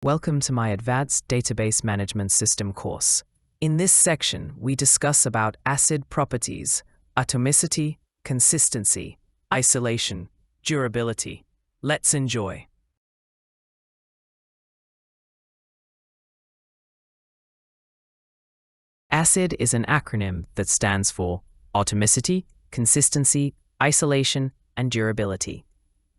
Welcome to my Advanced Database Management System course. In this section, we discuss about ACID properties, atomicity, consistency, isolation, durability. Let's enjoy. ACID is an acronym that stands for atomicity, consistency, isolation, and durability.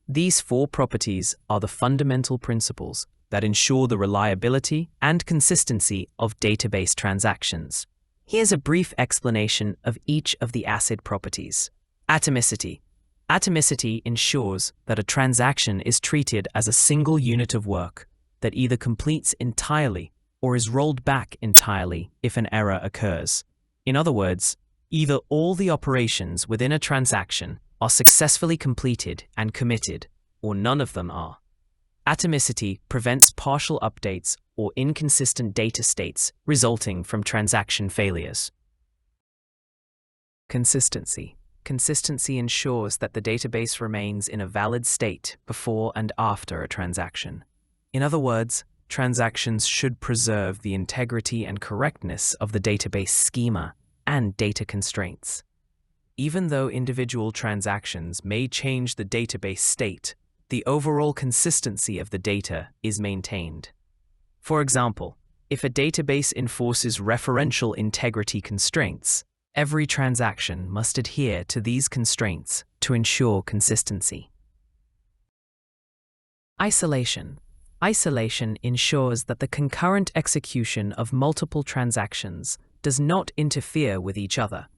These four properties are the fundamental principles that ensure the reliability and consistency of database transactions. Here's a brief explanation of each of the ACID properties. Atomicity. Atomicity ensures that a transaction is treated as a single unit of work that either completes entirely or is rolled back entirely if an error occurs. In other words, either all the operations within a transaction are successfully completed and committed, or none of them are. Atomicity prevents partial updates or inconsistent data states resulting from transaction failures. Consistency. Consistency ensures that the database remains in a valid state before and after a transaction. In other words, transactions should preserve the integrity and correctness of the database schema and data constraints. Even though individual transactions may change the database state, the overall consistency of the data is maintained. For example, if a database enforces referential integrity constraints, every transaction must adhere to these constraints to ensure consistency. Isolation. Isolation ensures that the concurrent execution of multiple transactions does not interfere with each other.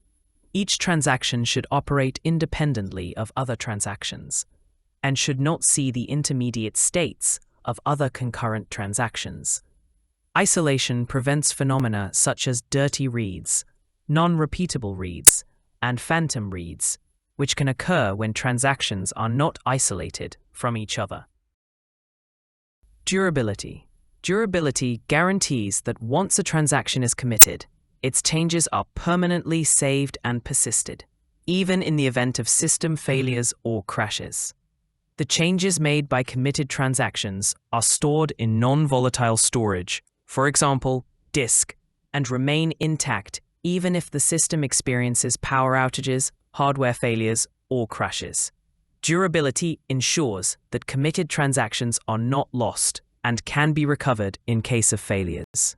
Each transaction should operate independently of other transactions and should not see the intermediate states of other concurrent transactions. Isolation prevents phenomena such as dirty reads, non-repeatable reads, and phantom reads, which can occur when transactions are not isolated from each other. Durability. Durability guarantees that once a transaction is committed, its changes are permanently saved and persisted, even in the event of system failures or crashes. The changes made by committed transactions are stored in non-volatile storage, for example, disk, and remain intact even if the system experiences power outages, hardware failures, or crashes. Durability ensures that committed transactions are not lost and can be recovered in case of failures.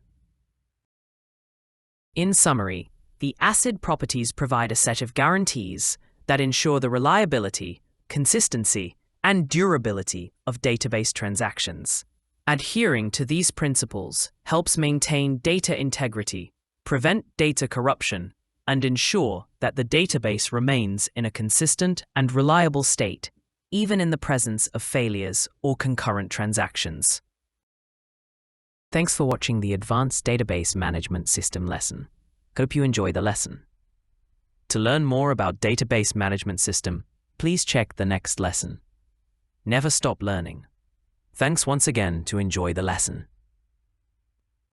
In summary, the ACID properties provide a set of guarantees that ensure the reliability, consistency, and durability of database transactions. Adhering to these principles helps maintain data integrity, prevent data corruption, and ensure that the database remains in a consistent and reliable state, even in the presence of failures or concurrent transactions. Thanks for watching the Advanced Database Management System lesson. Hope you enjoy the lesson. To learn more about Database Management System, please check the next lesson. Never stop learning. Thanks once again to enjoy the lesson.